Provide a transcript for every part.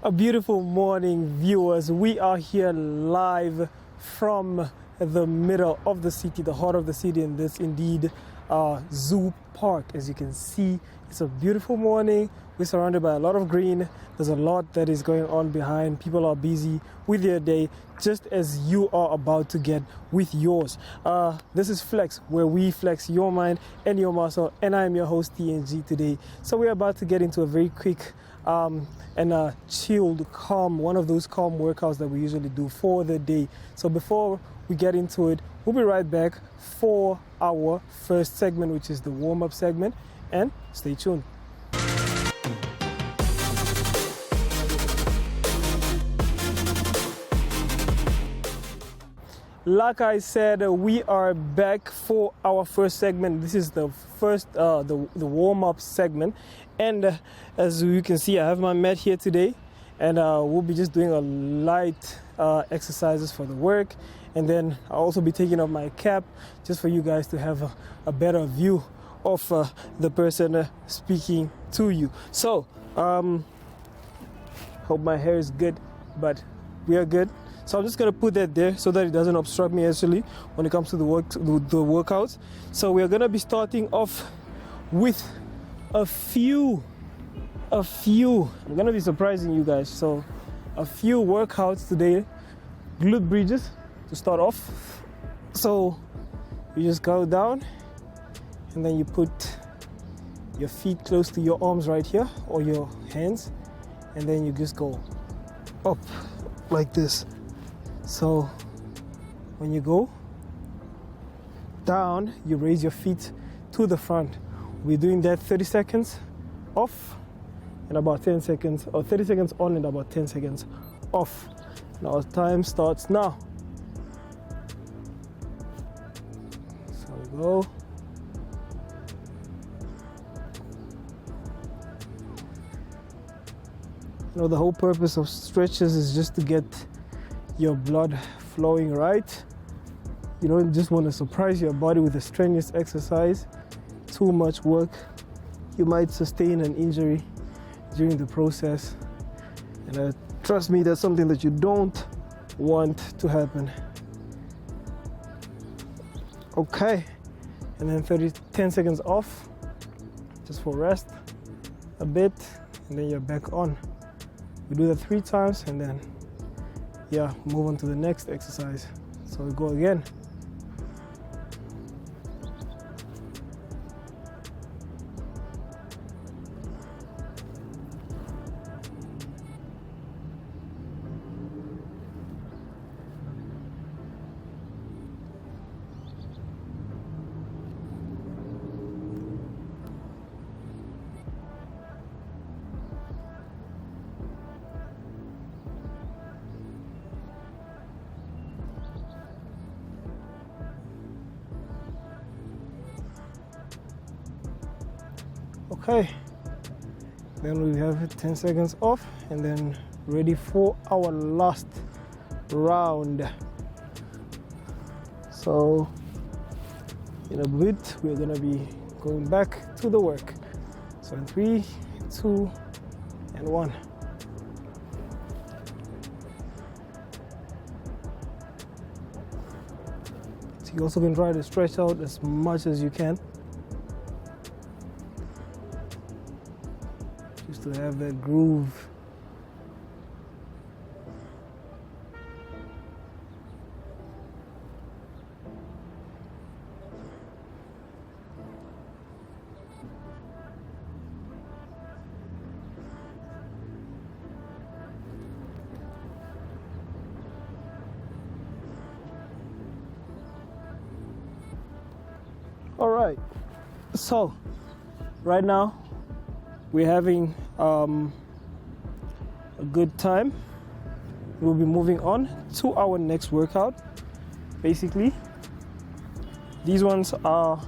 A beautiful morning, viewers. We are here live from the middle of the city, the heart of the city, and this indeed Zoo Park. As you can see, it's a beautiful morning. We're surrounded by a lot of green. There's a lot that is going on behind. People are busy with their day, just as you are about to get with yours. This is Flex, where we flex your mind and your muscle, and I am your host, TNG, today. So we're about to get into a very quick and chilled, calm, one of those calm workouts that we usually do for the day. So before we get into it, we'll be right back for our first segment, which is the warm-up segment, and stay tuned. Like I said, we are back for our first segment. This is the first, the warm-up segment. And as you can see, I have my mat here today. And we'll be just doing a light exercises for the work. And then I'll also be taking off my cap just for you guys to have a better view of the person speaking to you. So, hope my hair is good, but we are good. So I'm just gonna put that there so that it doesn't obstruct me actually when it comes to the workouts. So we are gonna be starting off with a few. I'm gonna be surprising you guys. So a few workouts today, glute bridges to start off. So you just go down and then you put your feet close to your arms right here or your hands, and then you just go up like this. So when you go down, you raise your feet to the front. We're doing that 30 seconds off and about 10 seconds, or 30 seconds on and about 10 seconds off. Now time starts now. So we go. You know, the whole purpose of stretches is just to get your blood flowing right. You don't just want to surprise your body with a strenuous exercise. Too much work, you might sustain an injury during the process. And trust me, that's something that you don't want to happen. Okay, and then 10 seconds off, just for rest a bit, and then you're back on. We do that 3 times, and then move on to the next exercise. So we go again. Okay, then we have 10 seconds off and then ready for our last round. So in a bit, we're gonna be going back to the work. So in 3, 2, and 1. So you also can try to stretch out as much as you can, to have that groove. All right, so right now we're having a good time. We'll be moving on to our next workout. Basically, these ones are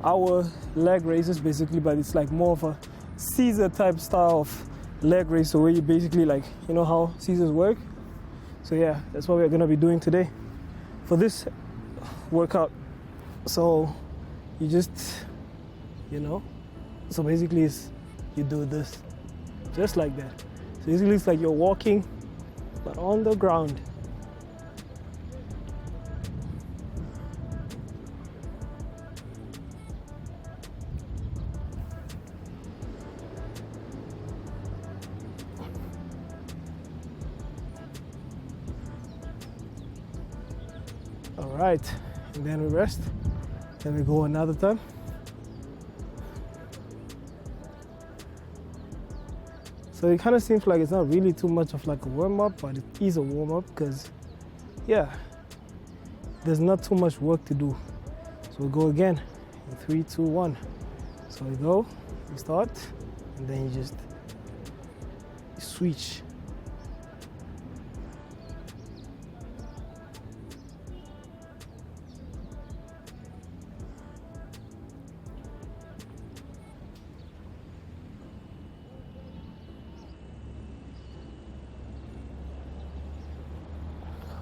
our leg raises, basically, but it's like more of a Caesar type style of leg raise. So where you basically, like, you know how Caesars work. So yeah, that's what we're gonna be doing today for this workout. So you just, so basically you do this just like that. So it looks like you're walking, but on the ground. All right, and then we rest. Then we go another time. So it kind of seems like it's not really too much of like a warm-up, but it is a warm-up because, yeah, there's not too much work to do. So we'll go again in 3, 2, 1. So we go, we start, and then you just switch.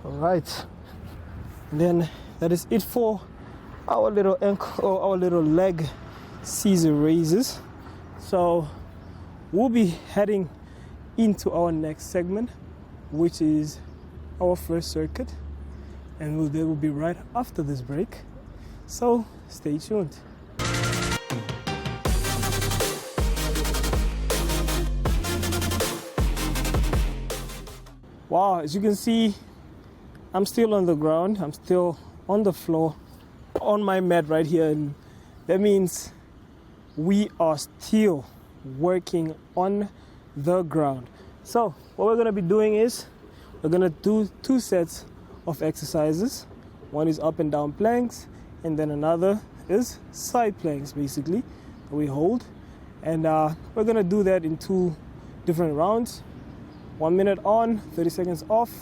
All right, and then that is it for our little ankle or our little leg Caesar raises. So we'll be heading into our next segment, which is our first circuit, and they will be right after this break. So stay tuned. Wow, as you can see, I'm still on the ground. I'm still on the floor, on my mat right here. And that means we are still working on the ground. So what we're going to be doing is we're going to do 2 sets of exercises. One is up and down planks, and then another is side planks, basically, that we hold. And we're going to do that in 2 different rounds. 1 minute on, 30 seconds off,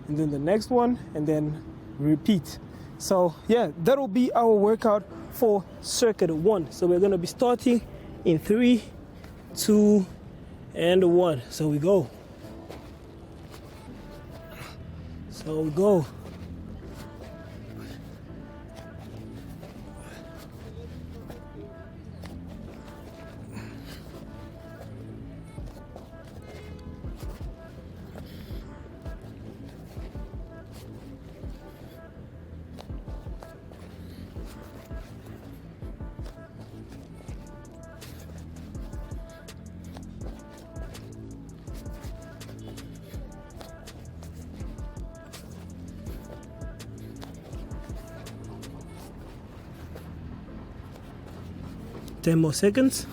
and then the next one, and then repeat. So yeah, that'll be our workout for circuit 1. So we're going to be starting in 3, 2, and 1. So we go. So we go. Ten more seconds.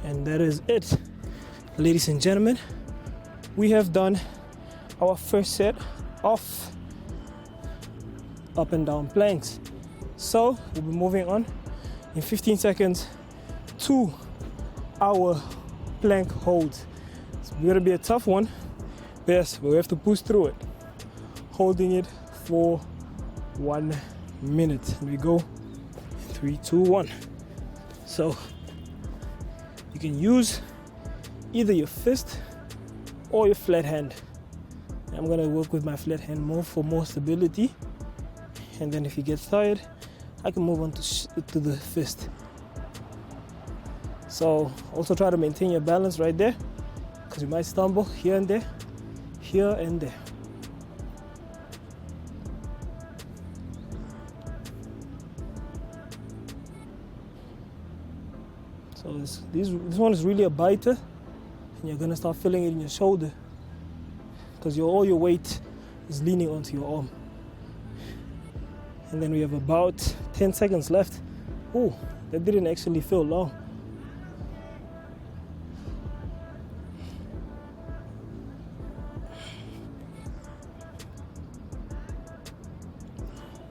And that is it, ladies and gentlemen. We have done our first set of up and down planks. So we'll be moving on in 15 seconds to our plank holds. It's gonna be a tough one. Yes, we have to push through it, holding it for 1 minute. And we go 3, 2, 1. So you can use either your fist or your flat hand. I'm gonna work with my flat hand more for more stability. And then if you get tired, I can move on to the fist. So also try to maintain your balance right there, because you might stumble here and there. Here and there. So this one is really a biter, and you're gonna start feeling it in your shoulder because all your weight is leaning onto your arm. And then we have about 10 seconds left. Oh, that didn't actually feel long.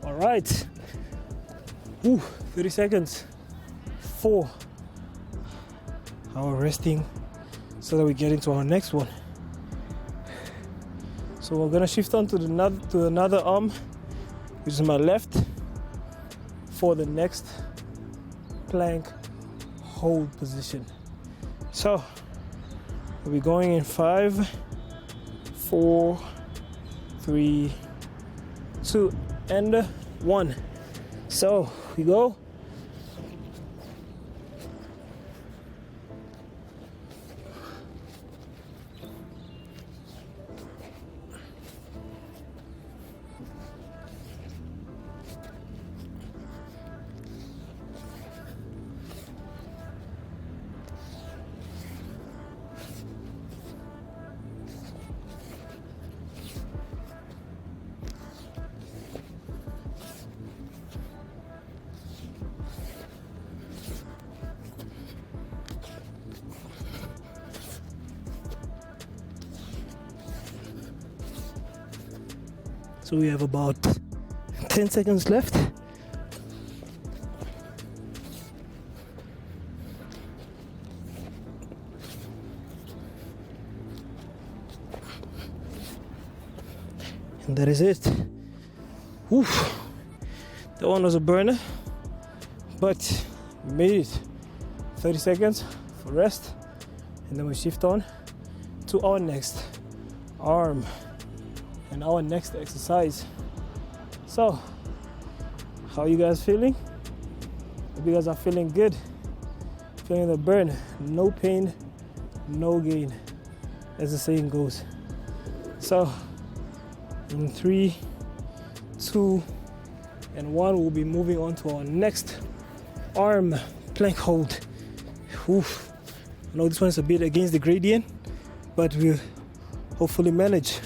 All right. 30 seconds. 4. Our resting so that we get into our next one. So we're gonna shift on to another arm, which is my left, for the next plank hold position. So we'll be going in 5, 4, 3, 2, and 1. So we go. So we have about 10 seconds left. And that is it. Oof. That one was a burner, but we made it. 30 seconds for rest, and then we shift on to our next arm and our next exercise. So, how are you guys feeling? Hope you guys are feeling good. Feeling the burn. No pain, no gain, as the saying goes. So, in 3, 2, and 1, we'll be moving on to our next arm plank hold. Oof. I know this one's a bit against the gradient, but we'll hopefully manage.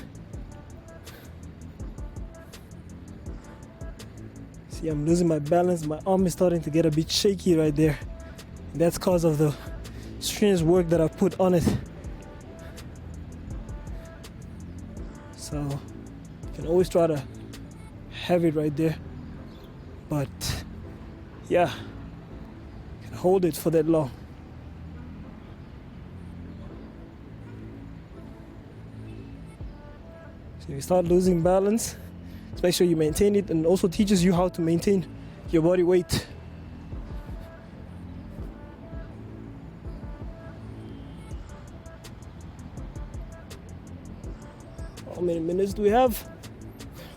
See, I'm losing my balance. My arm is starting to get a bit shaky right there. That's because of the strenuous work that I put on it. So you can always try to have it right there, but yeah, you can hold it for that long. So if you start losing balance, just make sure you maintain it, and also teaches you how to maintain your body weight. How many minutes do we have?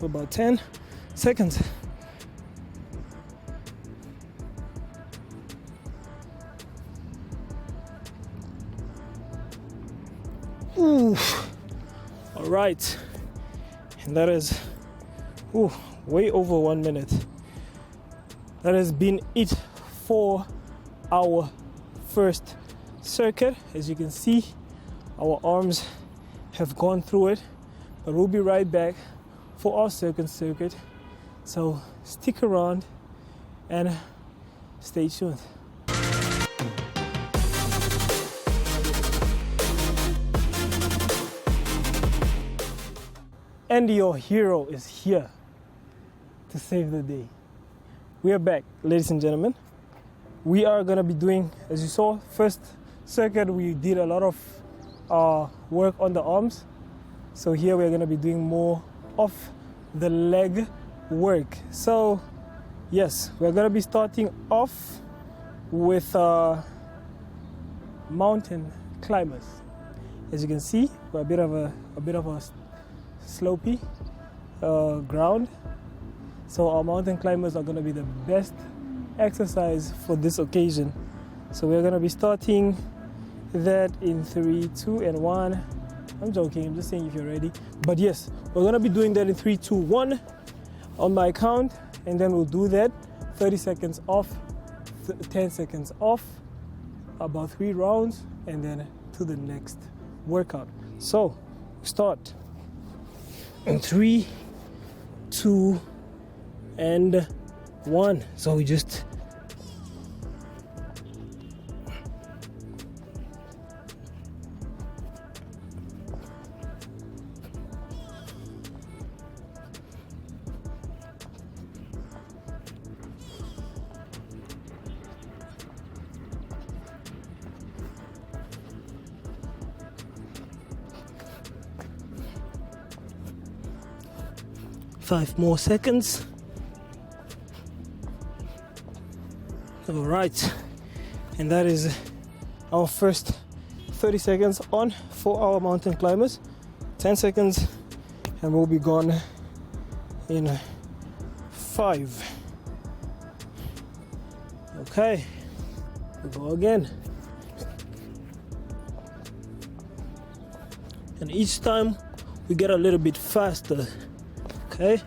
About 10 seconds. Oof. All right. And that is way over 1 minute. That has been it for our first circuit. As you can see, our arms have gone through it, but we'll be right back for our second circuit. So stick around and stay tuned. And your hero is here to save the day. We are back, ladies and gentlemen. We are going to be doing, as you saw, first circuit, we did a lot of work on the arms. So here we're going to be doing more of the leg work. So yes, we're going to be starting off with mountain climbers. As you can see, we're a bit of a slopey ground. So our mountain climbers are going to be the best exercise for this occasion. So we're going to be starting that in 3, 2, and 1. I'm joking, I'm just saying if you're ready. But yes, we're going to be doing that in 3, 2, 1 on my count. And then we'll do that 30 seconds off, 10 seconds off, about 3 rounds, and then to the next workout. So start in 3, 2, and 1. So we just five more seconds. All right, and that is our first 30 seconds on for our mountain climbers. 10 seconds, and we'll be gone in 5, Okay, we go again. And each time we get a little bit faster. Okay.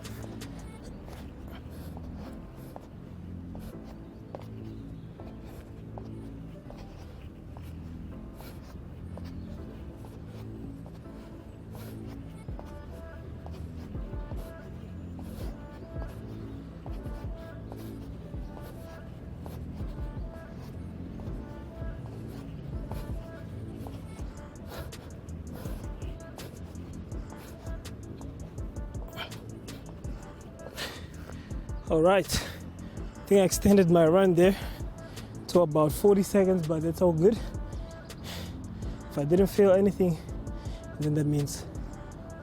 All right, I think I extended my run there to about 40 seconds, but that's all good. If I didn't feel anything, then that means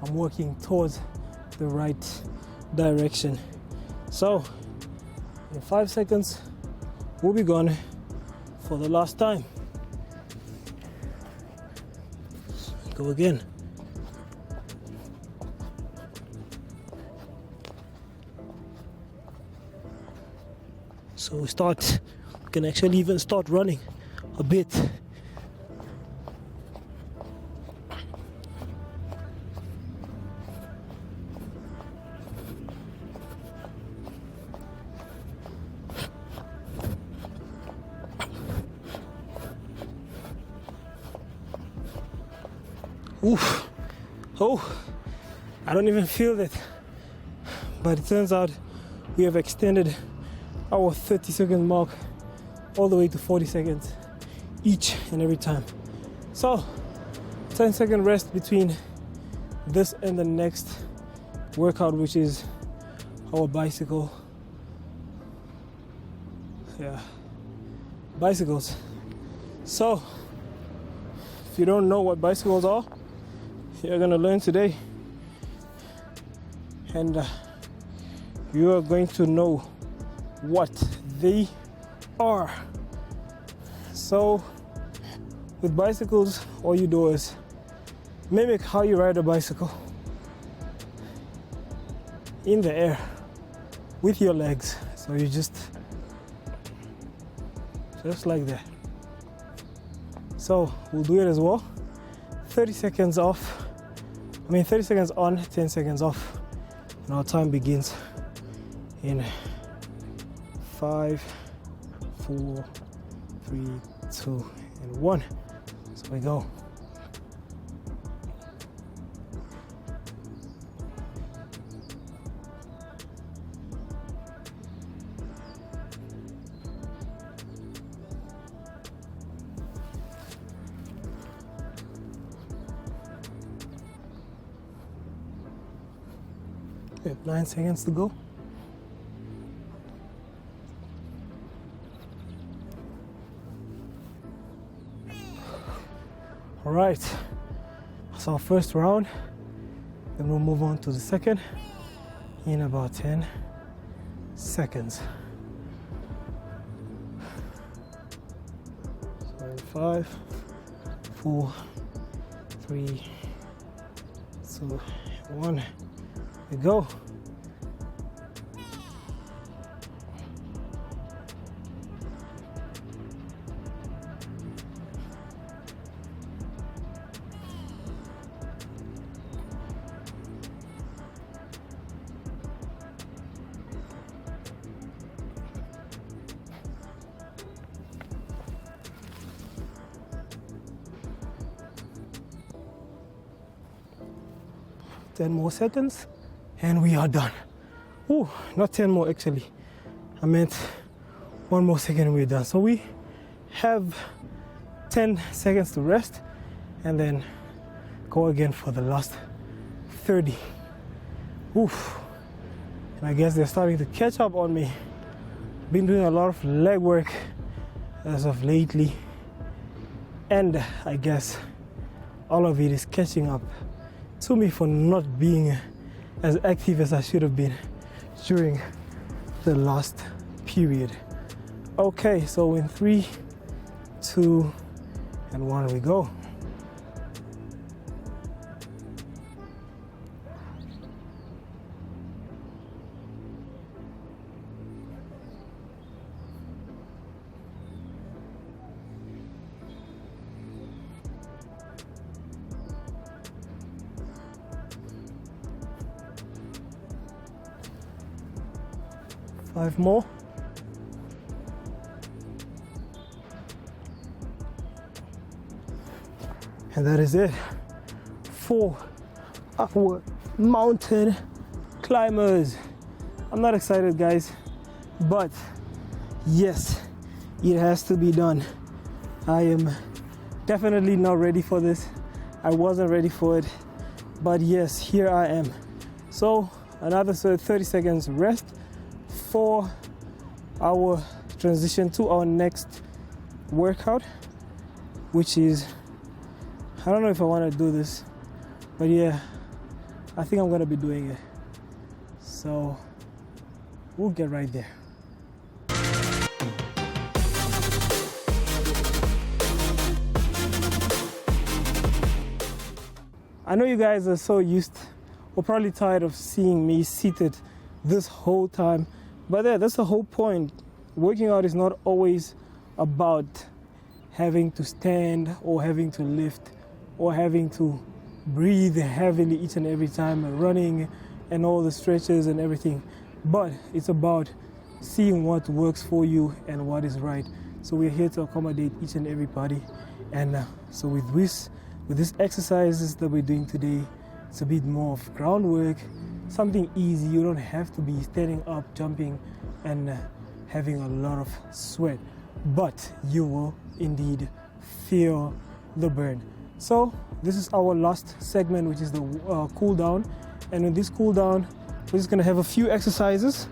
I'm working towards the right direction. So in 5 seconds, we'll be gone for the last time. Go again. So we can actually even start running a bit. Oof. Oh, I don't even feel that. But it turns out we have extended our 30-second mark all the way to 40 seconds each and every time. So 10-second rest between this and the next workout, which is our bicycles. So if you don't know what bicycles are, you're gonna learn today, and you are going to know what they are. So with bicycles, all you do is mimic how you ride a bicycle in the air with your legs. So you just like that. So we'll do it as well. 30 seconds off. 30 seconds on, 10 seconds off. And our time begins in 5, 4, 3, 2, and 1. So we go. We have 9 seconds to go. All right, that's our first round. Then we'll move on to the second in about 10 seconds. So in 5, 4, 3, 2, 1, we go. Ten more seconds and we are done. Oh, not 10 more actually. I meant 1 more second and we're done. So we have 10 seconds to rest and then go again for the last 30. Oof. And I guess they're starting to catch up on me. Been doing a lot of leg work as of lately, and I guess all of it is catching up to me for not being as active as I should have been during the last period. Okay, so in 3, 2, and 1 we go. 5 more. And that is it for our mountain climbers. I'm not excited, guys, but yes, it has to be done. I am definitely not ready for this. I wasn't ready for it, but yes, here I am. So another 30 seconds rest for our transition to our next workout, which is, I don't know if I want to do this, but yeah, I think I'm going to be doing it. So we'll get right there. I know you guys are so used or probably tired of seeing me seated this whole time, but yeah, that's the whole point. Working out is not always about having to stand or having to lift or having to breathe heavily each and every time, running and all the stretches and everything, but it's about seeing what works for you and what is right. So we're here to accommodate each and everybody, and so with these exercises that we're doing today, it's a bit more of groundwork, something easy. You don't have to be standing up, jumping, and having a lot of sweat, but you will indeed feel the burn. So this is our last segment, which is the cool down, and in this cool down, we're just gonna have a few exercises.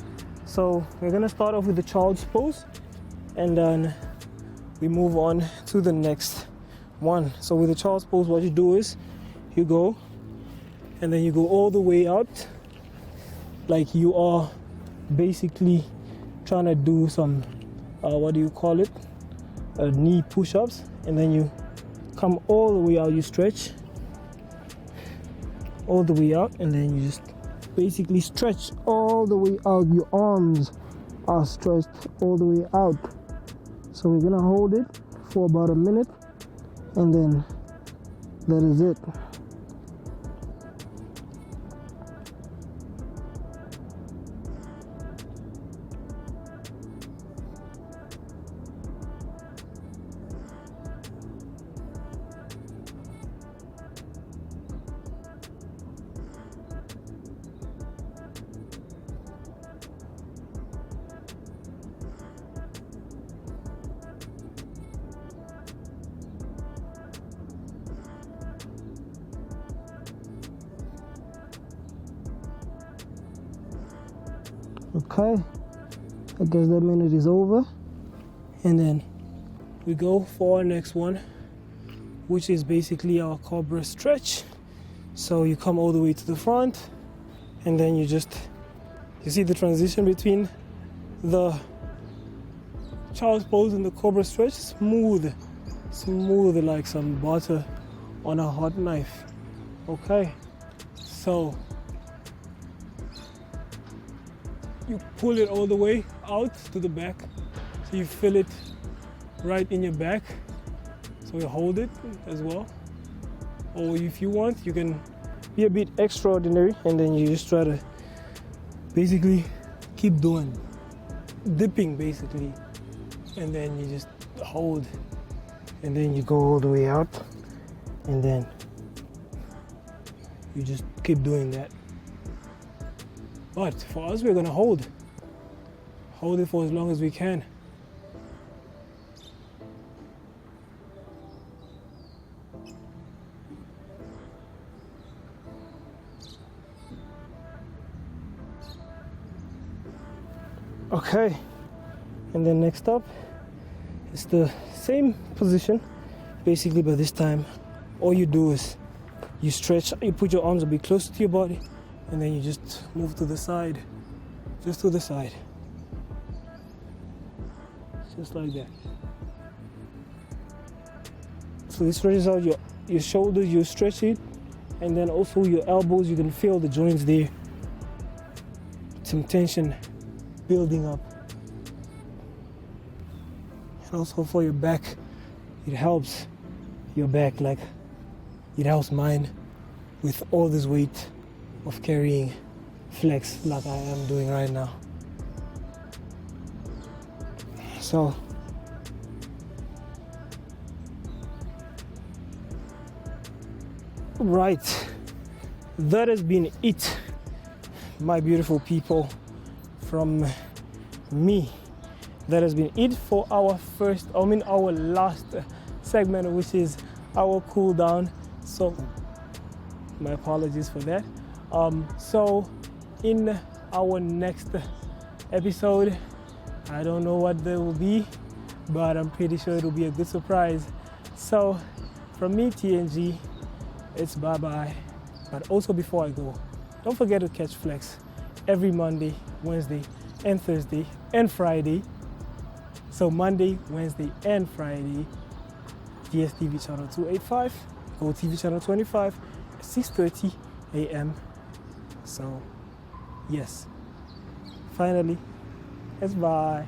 So we're gonna start off with the child's pose, and then we move on to the next one. So with the child's pose, what you do is you go and then you go all the way out, like you are basically trying to do some knee push-ups, and then you come all the way out, you stretch all the way out, and then you just basically stretch all the way out. Your arms are stretched all the way out. So we're gonna hold it for about a minute, and then that is it. Okay, I guess that minute is over, and then we go for our next one, which is basically our cobra stretch. So you come all the way to the front, and then you see the transition between the child's pose and the cobra stretch. Smooth like some butter on a hot knife. Okay, so you pull it all the way out to the back, so you feel it right in your back. So you hold it as well, or if you want, you can be a bit extraordinary, and then you just try to basically keep doing dipping basically, and then you just hold, and then you go all the way out, and then you just keep doing that. But for us, we're gonna hold it for as long as we can. Okay, and then next up is the same position basically, but this time all you do is you stretch, you put your arms a bit closer to your body, and then you just move to the side, just to the side, just like that. So this stretches out your shoulders, you stretch it, and then also your elbows, you can feel the joints there, some tension building up. And also for your back, it helps your back, like it helps mine with all this weight of carrying flex like I am doing right now. So right, that has been it, my beautiful people, from me. That has been it for our our last segment, which is our cool down. So my apologies for that. So in our next episode, I don't know what there will be, but I'm pretty sure it will be a good surprise. So from me, TNG, it's bye-bye. But also before I go, don't forget to catch Flex every Monday, Wednesday, and Thursday, and Friday. So Monday, Wednesday, and Friday, Dstv channel 285, Gotv channel 25, 6:30 a.m. So, yes. Finally, it's bye.